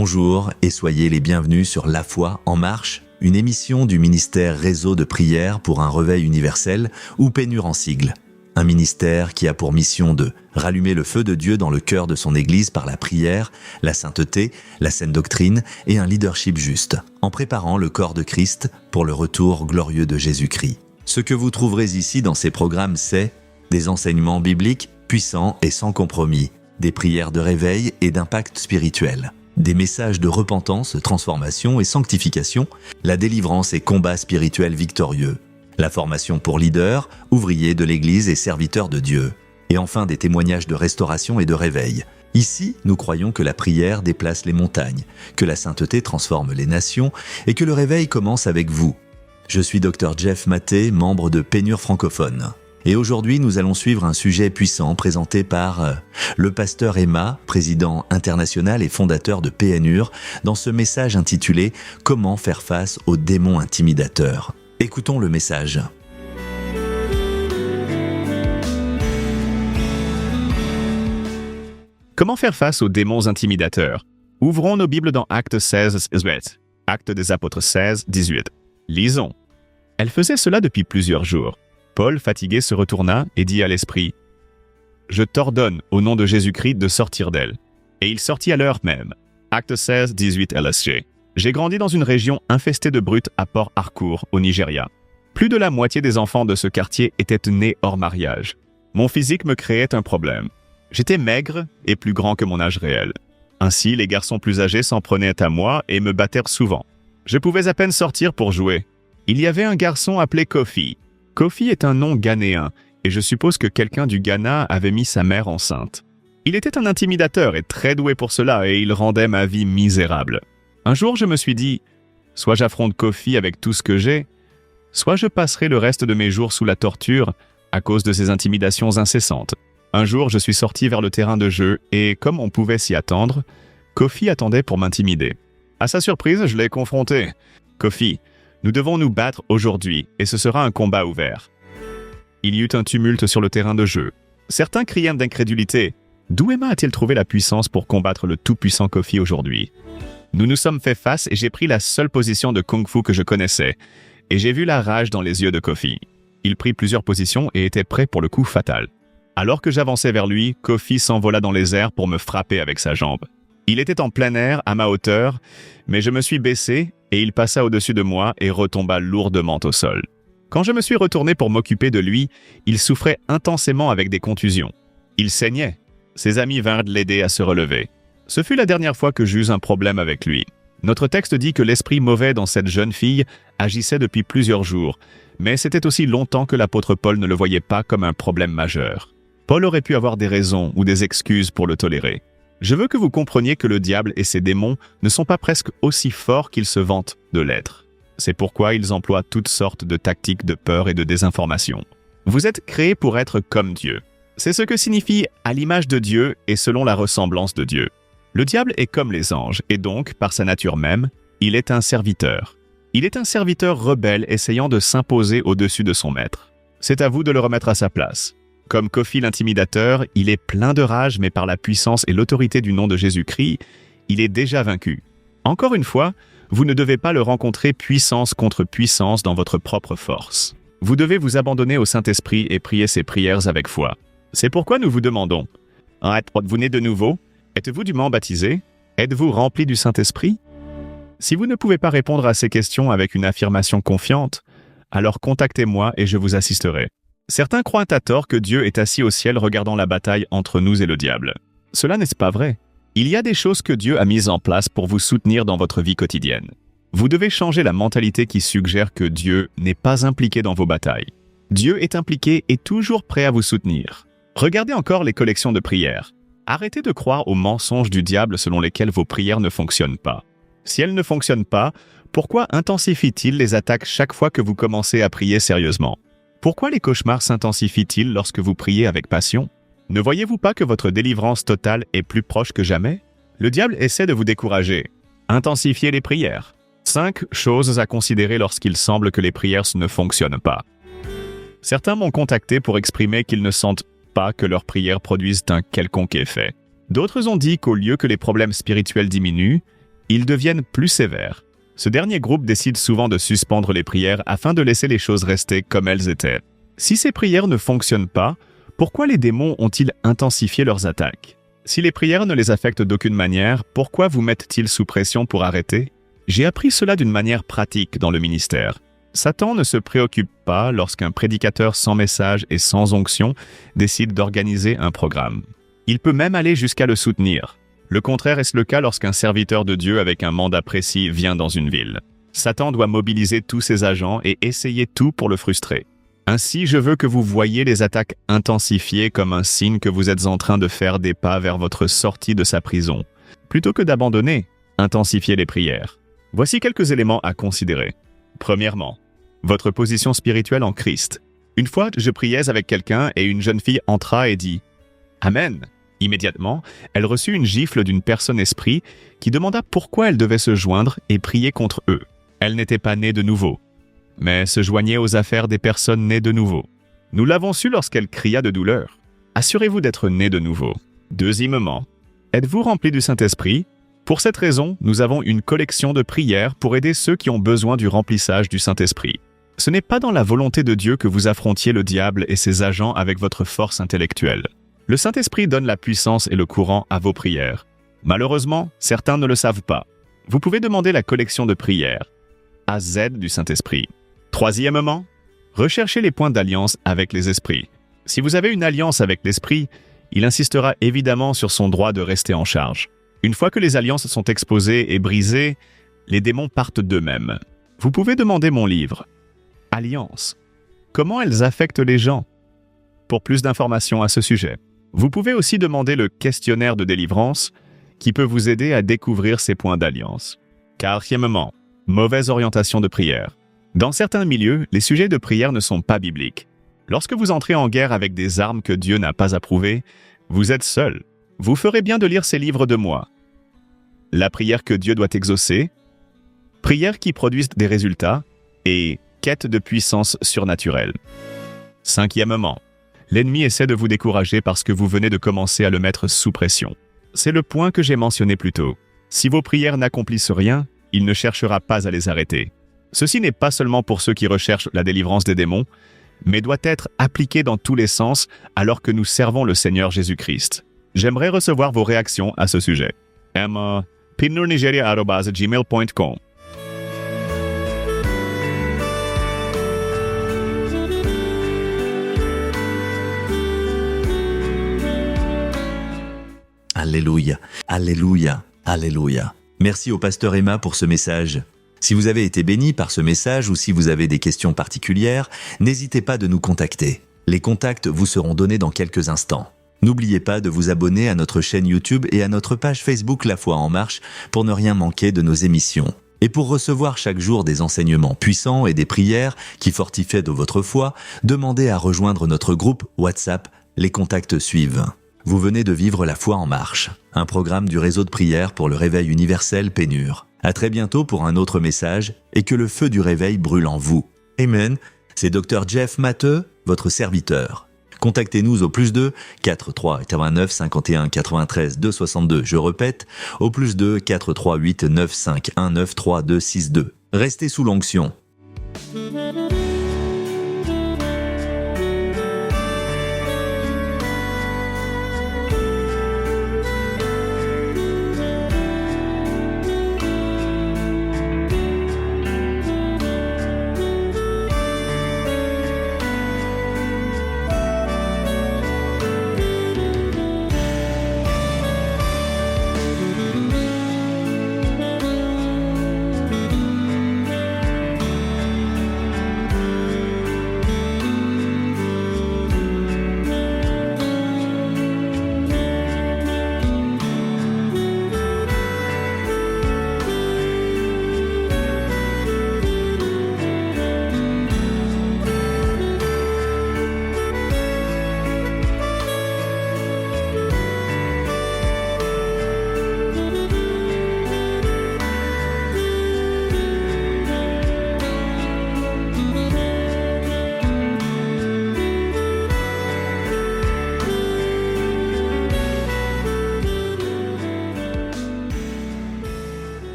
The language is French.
Bonjour et soyez les bienvenus sur La Foi en Marche, une émission du ministère Réseau de prière pour un réveil universel ou Pénure en sigle. Un ministère qui a pour mission de rallumer le feu de Dieu dans le cœur de son Église par la prière, la sainteté, la saine doctrine et un leadership juste, en préparant le corps de Christ pour le retour glorieux de Jésus-Christ. Ce que vous trouverez ici dans ces programmes, c'est des enseignements bibliques puissants et sans compromis, des prières de réveil et d'impact spirituel, des messages de repentance, transformation et sanctification, la délivrance et combat spirituel victorieux, la formation pour leaders, ouvriers de l'Église et serviteurs de Dieu, et enfin des témoignages de restauration et de réveil. Ici, nous croyons que la prière déplace les montagnes, que la sainteté transforme les nations et que le réveil commence avec vous. Je suis Dr Jeff Maté, membre de Pénure francophone. Et aujourd'hui, nous allons suivre un sujet puissant présenté par le pasteur Emma, président international et fondateur de Pénure, dans ce message intitulé « Comment faire face aux démons intimidateurs ». Écoutons le message. Comment faire face aux démons intimidateurs? Ouvrons nos Bibles dans Actes 16, 18. Actes des Apôtres 16, 18. Lisons. Elle faisait cela depuis plusieurs jours. Paul, fatigué, se retourna et dit à l'esprit, « Je t'ordonne, au nom de Jésus-Christ, de sortir d'elle. » Et il sortit à l'heure même. Acte 16, 18 LSG. J'ai grandi dans une région infestée de brutes à Port Harcourt, au Nigeria. Plus de la moitié des enfants de ce quartier étaient nés hors mariage. Mon physique me créait un problème. J'étais maigre et plus grand que mon âge réel. Ainsi, les garçons plus âgés s'en prenaient à moi et me battèrent souvent. Je pouvais à peine sortir pour jouer. Il y avait un garçon appelé Kofi. Kofi est un nom ghanéen, et je suppose que quelqu'un du Ghana avait mis sa mère enceinte. Il était un intimidateur et très doué pour cela, et il rendait ma vie misérable. Un jour, je me suis dit, soit j'affronte Kofi avec tout ce que j'ai, soit je passerai le reste de mes jours sous la torture à cause de ses intimidations incessantes. Un jour, je suis sorti vers le terrain de jeu, et comme on pouvait s'y attendre, Kofi attendait pour m'intimider. À sa surprise, je l'ai confronté. « Kofi, nous devons nous battre aujourd'hui, et ce sera un combat ouvert. » Il y eut un tumulte sur le terrain de jeu. Certains crièrent d'incrédulité. D'où Emma a-t-il trouvé la puissance pour combattre le tout-puissant Kofi aujourd'hui? Nous nous sommes fait face et j'ai pris la seule position de kung-fu que je connaissais, et j'ai vu la rage dans les yeux de Kofi. Il prit plusieurs positions et était prêt pour le coup fatal. Alors que j'avançais vers lui, Kofi s'envola dans les airs pour me frapper avec sa jambe. Il était en plein air, à ma hauteur, mais je me suis baissé et il passa au-dessus de moi et retomba lourdement au sol. Quand je me suis retourné pour m'occuper de lui, il souffrait intensément avec des contusions. Il saignait. Ses amis vinrent l'aider à se relever. Ce fut la dernière fois que j'eus un problème avec lui. Notre texte dit que l'esprit mauvais dans cette jeune fille agissait depuis plusieurs jours, mais c'était aussi longtemps que l'apôtre Paul ne le voyait pas comme un problème majeur. Paul aurait pu avoir des raisons ou des excuses pour le tolérer. Je veux que vous compreniez que le diable et ses démons ne sont pas presque aussi forts qu'ils se vantent de l'être. C'est pourquoi ils emploient toutes sortes de tactiques de peur et de désinformation. Vous êtes créés pour être comme Dieu. C'est ce que signifie à l'image de Dieu et selon la ressemblance de Dieu. Le diable est comme les anges et donc, par sa nature même, il est un serviteur. Il est un serviteur rebelle essayant de s'imposer au-dessus de son maître. C'est à vous de le remettre à sa place. Comme Kofi l'intimidateur, il est plein de rage, mais par la puissance et l'autorité du nom de Jésus-Christ, il est déjà vaincu. Encore une fois, vous ne devez pas le rencontrer puissance contre puissance dans votre propre force. Vous devez vous abandonner au Saint-Esprit et prier ses prières avec foi. C'est pourquoi nous vous demandons, êtes-vous né de nouveau? Êtes-vous dûment baptisé? Êtes-vous rempli du Saint-Esprit? Si vous ne pouvez pas répondre à ces questions avec une affirmation confiante, alors contactez-moi et je vous assisterai. Certains croient à tort que Dieu est assis au ciel regardant la bataille entre nous et le diable. Cela n'est pas vrai. Il y a des choses que Dieu a mises en place pour vous soutenir dans votre vie quotidienne. Vous devez changer la mentalité qui suggère que Dieu n'est pas impliqué dans vos batailles. Dieu est impliqué et toujours prêt à vous soutenir. Regardez encore les collections de prières. Arrêtez de croire aux mensonges du diable selon lesquels vos prières ne fonctionnent pas. Si elles ne fonctionnent pas, pourquoi intensifie-t-il les attaques chaque fois que vous commencez à prier sérieusement? Pourquoi les cauchemars s'intensifient-ils lorsque vous priez avec passion? Ne voyez-vous pas que votre délivrance totale est plus proche que jamais? Le diable essaie de vous décourager. Intensifiez les prières. 5 choses à considérer lorsqu'il semble que les prières ne fonctionnent pas. Certains m'ont contacté pour exprimer qu'ils ne sentent pas que leurs prières produisent un quelconque effet. D'autres ont dit qu'au lieu que les problèmes spirituels diminuent, ils deviennent plus sévères. Ce dernier groupe décide souvent de suspendre les prières afin de laisser les choses rester comme elles étaient. Si ces prières ne fonctionnent pas, pourquoi les démons ont-ils intensifié leurs attaques? Si les prières ne les affectent d'aucune manière, pourquoi vous mettent-ils sous pression pour arrêter? J'ai appris cela d'une manière pratique dans le ministère. Satan ne se préoccupe pas lorsqu'un prédicateur sans message et sans onction décide d'organiser un programme. Il peut même aller jusqu'à le soutenir. Le contraire est le cas lorsqu'un serviteur de Dieu avec un mandat précis vient dans une ville. Satan doit mobiliser tous ses agents et essayer tout pour le frustrer. Ainsi, je veux que vous voyiez les attaques intensifiées comme un signe que vous êtes en train de faire des pas vers votre sortie de sa prison. Plutôt que d'abandonner, intensifiez les prières. Voici quelques éléments à considérer. Premièrement, votre position spirituelle en Christ. Une fois, je priais avec quelqu'un et une jeune fille entra et dit « Amen ». Immédiatement, elle reçut une gifle d'une personne esprit qui demanda pourquoi elle devait se joindre et prier contre eux. Elle n'était pas née de nouveau, mais se joignait aux affaires des personnes nées de nouveau. Nous l'avons su lorsqu'elle cria de douleur. Assurez-vous d'être né de nouveau. Deuxièmement, êtes-vous rempli du Saint-Esprit? Pour cette raison, nous avons une collection de prières pour aider ceux qui ont besoin du remplissage du Saint-Esprit. Ce n'est pas dans la volonté de Dieu que vous affrontiez le diable et ses agents avec votre force intellectuelle. Le Saint-Esprit donne la puissance et le courant à vos prières. Malheureusement, certains ne le savent pas. Vous pouvez demander la collection de prières, AZ du Saint-Esprit. Troisièmement, recherchez les points d'alliance avec les esprits. Si vous avez une alliance avec l'Esprit, il insistera évidemment sur son droit de rester en charge. Une fois que les alliances sont exposées et brisées, les démons partent d'eux-mêmes. Vous pouvez demander mon livre, Alliance. Comment elles affectent les gens? Pour plus d'informations à ce sujet. Vous pouvez aussi demander le questionnaire de délivrance qui peut vous aider à découvrir ces points d'alliance. Quatrièmement, mauvaise orientation de prière. Dans certains milieux, les sujets de prière ne sont pas bibliques. Lorsque vous entrez en guerre avec des armes que Dieu n'a pas approuvées, vous êtes seul. Vous ferez bien de lire ces livres de moi. La prière que Dieu doit exaucer, prières qui produisent des résultats et quête de puissance surnaturelle. Cinquièmement, l'ennemi essaie de vous décourager parce que vous venez de commencer à le mettre sous pression. C'est le point que j'ai mentionné plus tôt. Si vos prières n'accomplissent rien, il ne cherchera pas à les arrêter. Ceci n'est pas seulement pour ceux qui recherchent la délivrance des démons, mais doit être appliqué dans tous les sens alors que nous servons le Seigneur Jésus-Christ. J'aimerais recevoir vos réactions à ce sujet. pinurnigeria@gmail.com. Alléluia, alléluia, alléluia. Merci au pasteur Emma pour ce message. Si vous avez été béni par ce message ou si vous avez des questions particulières, n'hésitez pas de nous contacter. Les contacts vous seront donnés dans quelques instants. N'oubliez pas de vous abonner à notre chaîne YouTube et à notre page Facebook La Foi en Marche pour ne rien manquer de nos émissions. Et pour recevoir chaque jour des enseignements puissants et des prières qui fortifient de votre foi, demandez à rejoindre notre groupe WhatsApp. Les contacts suivent. Vous venez de vivre La Foi en Marche, un programme du réseau de prière pour le réveil universel Pénure. À très bientôt pour un autre message et que le feu du réveil brûle en vous. Amen. C'est Dr Jeff Matteux, votre serviteur. Contactez-nous au +2 43 89 51 93 262. Je répète, au +2 43 8 95 19 3 2 6 2. Restez sous l'onction.